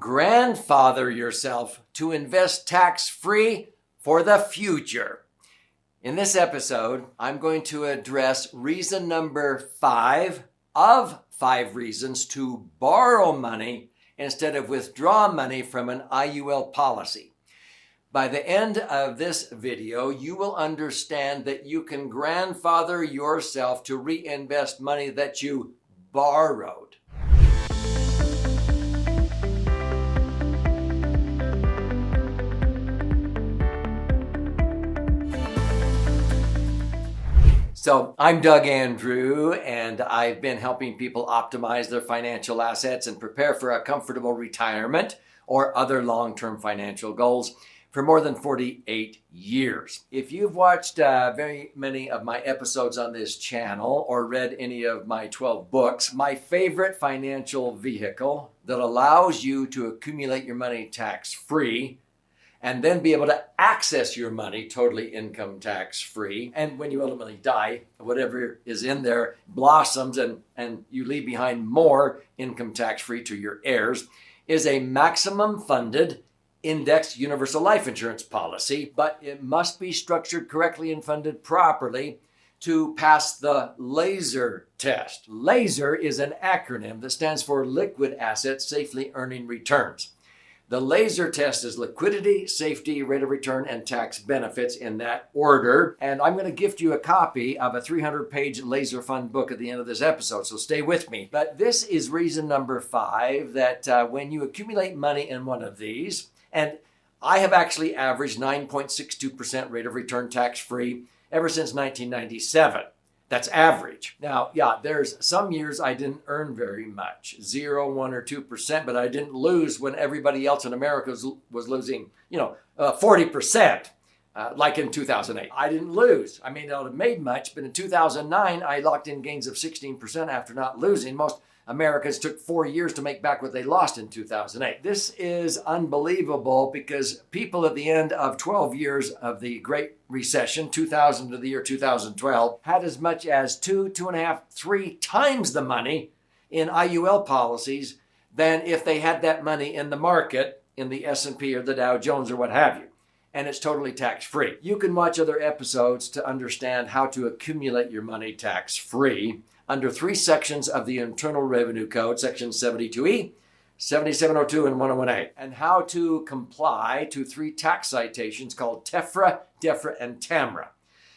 grandfather yourself to invest tax-free for the future. In this episode, I'm going to address reason number 5 of 5 reasons to borrow money instead of withdraw money from an IUL policy. By the end of this video, you will understand that you can grandfather yourself to reinvest money that you borrowed. So I'm Doug Andrew, and I've been helping people optimize their financial assets and prepare for a comfortable retirement or other long-term financial goals for more than 48 years. If you've watched very many of my episodes on this channel or read any of my 12 books, my favorite financial vehicle that allows you to accumulate your money tax-free and then be able to access your money totally income tax-free. And when you ultimately die, whatever is in there blossoms and you leave behind more income tax-free to your heirs, is a maximum funded indexed universal life insurance policy, but it must be structured correctly and funded properly to pass the LASER test. LASER is an acronym that stands for Liquid Assets Safely Earning Returns. The LASER test is liquidity, safety, rate of return, and tax benefits in that order. And I'm going to gift you a copy of a 300-page LASER fund book at the end of this episode, so stay with me. But this is reason number 5, that when you accumulate money in one of these, and I have actually averaged 9.62% rate of return tax-free ever since 1997. That's average. Now, there's some years I didn't earn very much, 0, 1, or 2%, but I didn't lose when everybody else in America was losing, 40%, like in 2008. I didn't lose. I may not have made much, but in 2009, I locked in gains of 16% after not losing. Most Americans took 4 years to make back what they lost in 2008. This is unbelievable because people at the end of 12 years of the Great Recession, 2000 to the year 2012, had as much as 2.5, 3 times the money in IUL policies than if they had that money in the market, in the S&P or the Dow Jones or what have you. And it's totally tax-free. You can watch other episodes to understand how to accumulate your money tax-free under 3 sections of the Internal Revenue Code, Section 72E, 7702, and 101A, and how to comply to 3 tax citations called TEFRA, DEFRA, and TAMRA.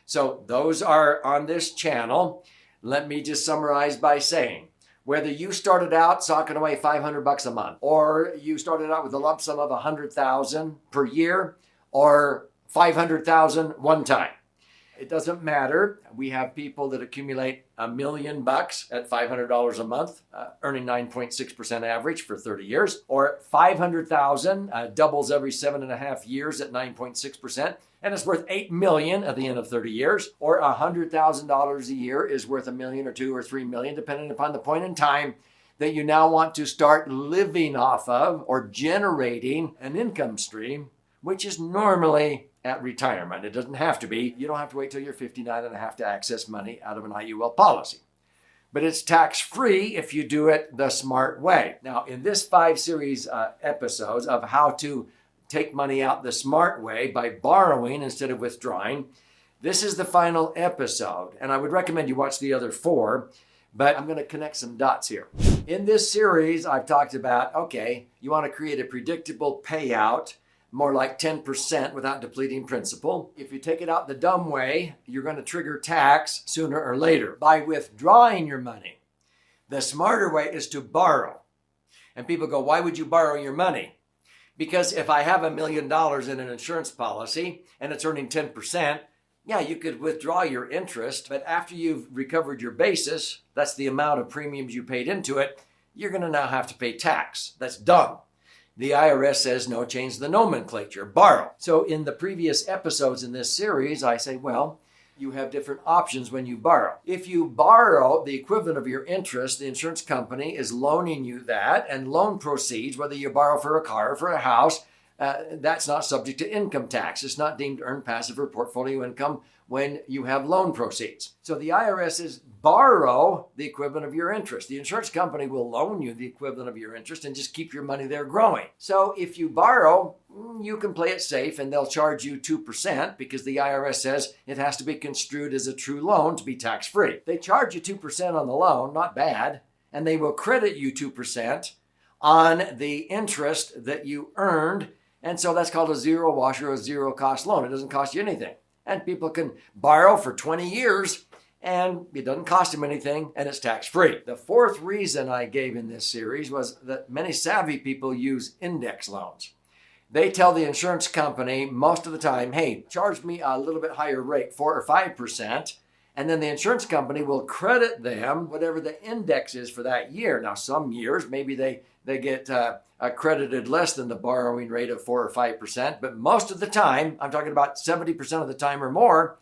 So those are on this channel. Let me just summarize by saying, whether you started out socking away $500 a month, or you started out with a lump sum of $100,000 per year, or $500,000 one time, it doesn't matter. We have people that accumulate $1 million at $500 a month, earning 9.6% average for 30 years, or $500,000 doubles every 7.5 years at 9.6%, and it's worth $8 million at the end of 30 years, or $100,000 a year is worth $1 million or $2 or $3 million, depending upon the point in time that you now want to start living off of or generating an income stream, which is normally at retirement. It doesn't have to be. You don't have to wait till you're 59 and have to access money out of an IUL policy. But it's tax-free if you do it the smart way. Now, in this 5 series episodes of how to take money out the smart way by borrowing instead of withdrawing, this is the final episode. And I would recommend you watch the other 4, but I'm going to connect some dots here. In this series, I've talked about, okay, you want to create a predictable payout, more like 10% without depleting principal. If you take it out the dumb way, you're going to trigger tax sooner or later by withdrawing your money. The smarter way is to borrow. And people go, why would you borrow your money? Because if I have $1 million in an insurance policy and it's earning 10%, you could withdraw your interest, but after you've recovered your basis, that's the amount of premiums you paid into it, you're going to now have to pay tax. That's dumb. The IRS says no, change the nomenclature, borrow. So in the previous episodes in this series, I say, well, you have different options when you borrow. If you borrow the equivalent of your interest, the insurance company is loaning you that, and loan proceeds, whether you borrow for a car or for a house, that's not subject to income tax. It's not deemed earned passive or portfolio income when you have loan proceeds. So the IRS is borrow the equivalent of your interest. The insurance company will loan you the equivalent of your interest and just keep your money there growing. So if you borrow, you can play it safe and they'll charge you 2% because the IRS says it has to be construed as a true loan to be tax-free. They charge you 2% on the loan, not bad, and they will credit you 2% on the interest that you earned. And so that's called a zero wash or a zero cost loan. It doesn't cost you anything. And people can borrow for 20 years and it doesn't cost them anything and it's tax-free. The fourth reason I gave in this series was that many savvy people use index loans. They tell the insurance company most of the time, hey, charge me a little bit higher rate, 4 or 5%, and then the insurance company will credit them whatever the index is for that year. Now, some years, maybe they get credited less than the borrowing rate of 4 or 5%, but most of the time, I'm talking about 70% of the time or more,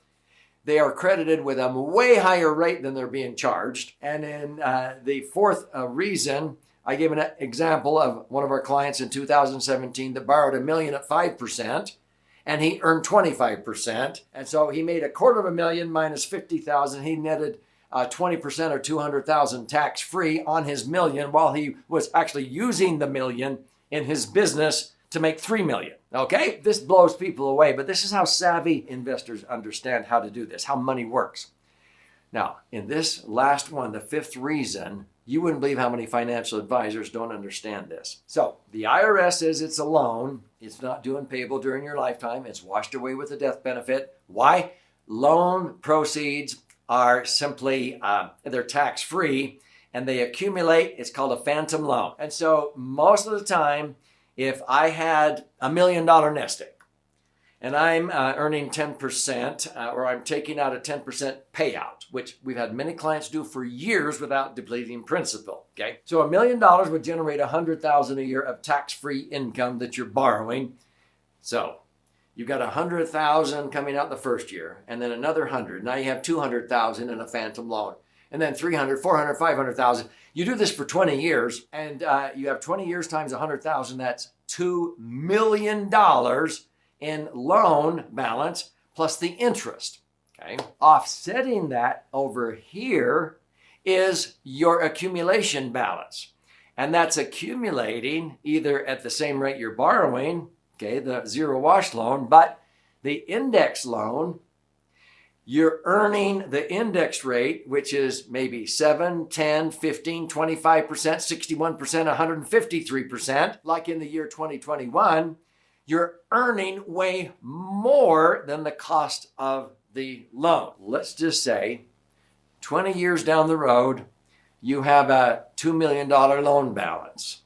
they are credited with a way higher rate than they're being charged. And in the fourth reason, I gave an example of one of our clients in 2017 that borrowed $1 million at 5%, and he earned 25%. And so he made $250,000 minus $50,000. He netted 20% or $200,000 tax-free on his $1 million while he was actually using the $1 million in his business to make $3 million. Okay? This blows people away, but this is how savvy investors understand how to do this, how money works. Now, in this last one, the fifth reason, you wouldn't believe how many financial advisors don't understand this. So the IRS says it's a loan. It's not due and payable during your lifetime. It's washed away with a death benefit. Why? Loan proceeds are simply, they're tax-free and they accumulate. It's called a phantom loan. And so most of the time, if I had $1 million nest egg and I'm earning 10% or I'm taking out a 10% payout, which we've had many clients do for years without depleting principal, okay? So $1 million would generate $100,000 a year of tax-free income that you're borrowing. So you've got $100,000 coming out the first year and then another 100. Now you have $200,000 in a phantom loan and then 300, 400, 500,000. You do this for 20 years and you have 20 years times 100,000. That's $2 million in loan balance plus the interest, okay? Offsetting that over here is your accumulation balance. And that's accumulating either at the same rate you're borrowing, okay, the zero wash loan, but the index loan, you're earning the index rate, which is maybe 7, 10, 15, 25%, 61%, 153%, like in the year 2021, you're earning way more than the cost of the loan. Let's just say 20 years down the road, you have a $2 million loan balance.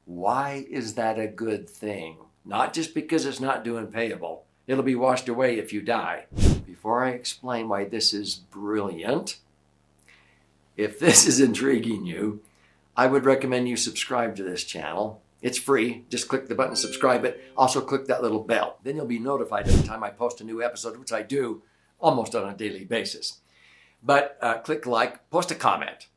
Why is that a good thing? Not just because it's not due and payable. It'll be washed away if you die. Before I explain why this is brilliant, if this is intriguing you, I would recommend you subscribe to this channel. It's free. Just click the button, subscribe it. Also click that little bell. Then you'll be notified every time I post a new episode, which I do almost on a daily basis. But click like, post a comment.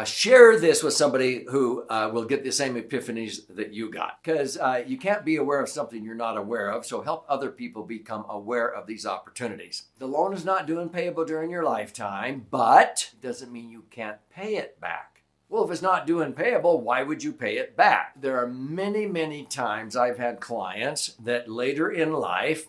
Share this with somebody who will get the same epiphanies that you got. Because you can't be aware of something you're not aware of, so help other people become aware of these opportunities. The loan is not due and payable during your lifetime, but it doesn't mean you can't pay it back. Well, if it's not due and payable, why would you pay it back? There are many, many times I've had clients that later in life,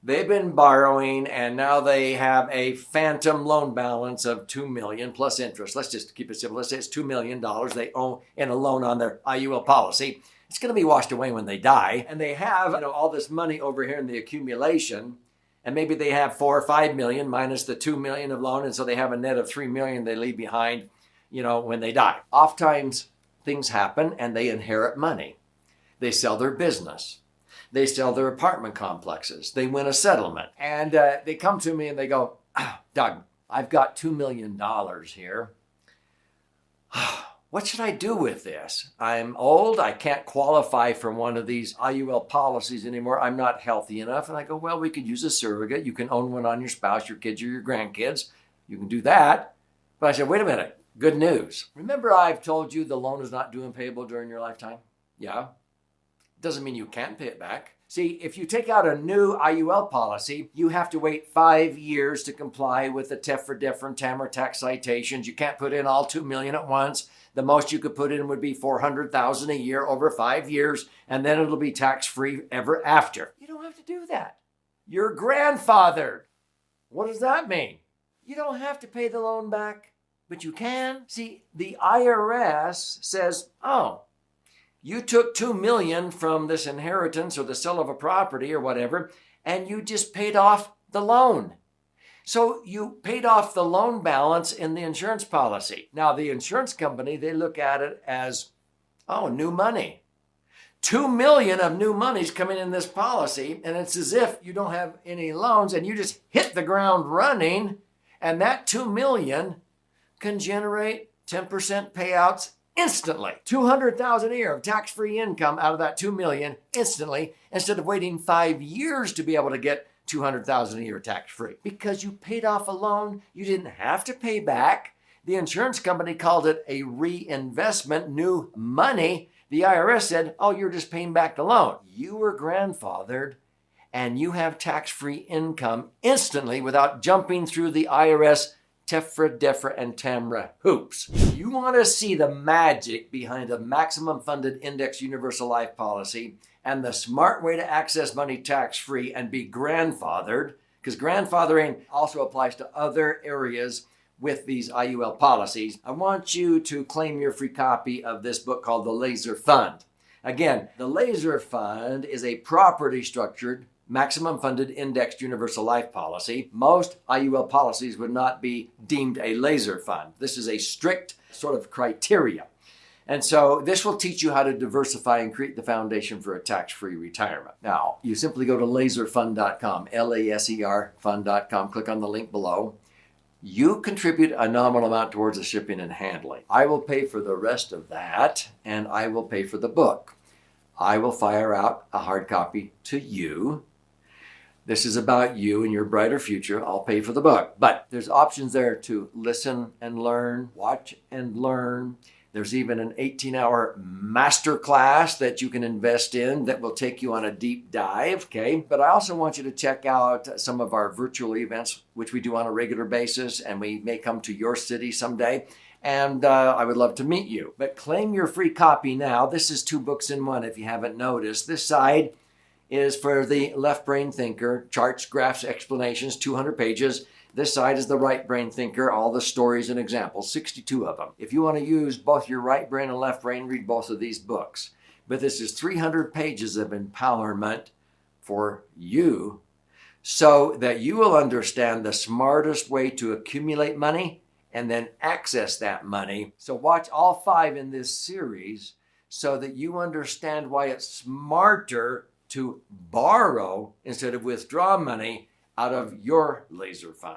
they've been borrowing and now they have a phantom loan balance of $2 million plus interest. Let's just keep it simple. Let's say it's $2 million they owe in a loan on their IUL policy. It's going to be washed away when they die. And they have all this money over here in the accumulation. And maybe they have 4 or 5 million minus the 2 million of loan. And so they have a net of 3 million they leave behind, when they die. Oftentimes things happen and they inherit money. They sell their business. They sell their apartment complexes. They win a settlement. And they come to me and they go, Doug, I've got $2 million here. What should I do with this? I'm old. I can't qualify for one of these IUL policies anymore. I'm not healthy enough. And I go, well, we could use a surrogate. You can own one on your spouse, your kids, or your grandkids. You can do that. But I said, wait a minute. Good news. Remember I've told you the loan is not due and payable during your lifetime? Yeah. Doesn't mean you can't pay it back. See, if you take out a new IUL policy, you have to wait 5 years to comply with the TEFRA, DEFRA, and TAMRA tax citations. You can't put in all $2 million at once. The most you could put in would be $400,000 a year over 5 years, and then it'll be tax-free ever after. You don't have to do that. You're grandfathered. What does that mean? You don't have to pay the loan back, but you can. See, the IRS says, oh, you took $2 million from this inheritance or the sale of a property or whatever, and you just paid off the loan. So you paid off the loan balance in the insurance policy. Now, the insurance company, they look at it as, oh, new money. $2 million of new money's coming in this policy, and it's as if you don't have any loans and you just hit the ground running, and that $2 million can generate 10% payouts instantly. $200,000 a year of tax-free income out of that $2 million instantly, instead of waiting 5 years to be able to get $200,000 a year tax-free. Because you paid off a loan you didn't have to pay back. The insurance company called it a reinvestment, new money. The IRS said, oh, you're just paying back the loan. You were grandfathered, and you have tax-free income instantly without jumping through the IRS TEFRA, DEFRA, and TAMRA hoops. You want to see the magic behind a maximum funded index universal life policy and the smart way to access money tax-free and be grandfathered, because grandfathering also applies to other areas with these IUL policies. I want you to claim your free copy of this book called The Laser Fund. Again, the Laser Fund is a property structured maximum funded indexed universal life policy. Most IUL policies would not be deemed a laser fund. This is a strict sort of criteria. And so this will teach you how to diversify and create the foundation for a tax-free retirement. Now, you simply go to laserfund.com, L-A-S-E-R fund.com, click on the link below. You contribute a nominal amount towards the shipping and handling. I will pay for the rest of that, and I will pay for the book. I will fire out a hard copy to you. This is about you and your brighter future. I'll pay for the book. But there's options there to listen and learn, watch and learn. There's even an 18-hour master class that you can invest in that will take you on a deep dive, okay? But I also want you to check out some of our virtual events, which we do on a regular basis, and we may come to your city someday. And I would love to meet you. But claim your free copy now. This is 2 books in 1 if you haven't noticed. This side is for the left brain thinker, charts, graphs, explanations, 200 pages. This side is the right brain thinker, all the stories and examples, 62 of them. If you want to use both your right brain and left brain, read both of these books. But this is 300 pages of empowerment for you so that you will understand the smartest way to accumulate money and then access that money. So watch all 5 in this series so that you understand why it's smarter to borrow instead of withdraw money out of your laser fund.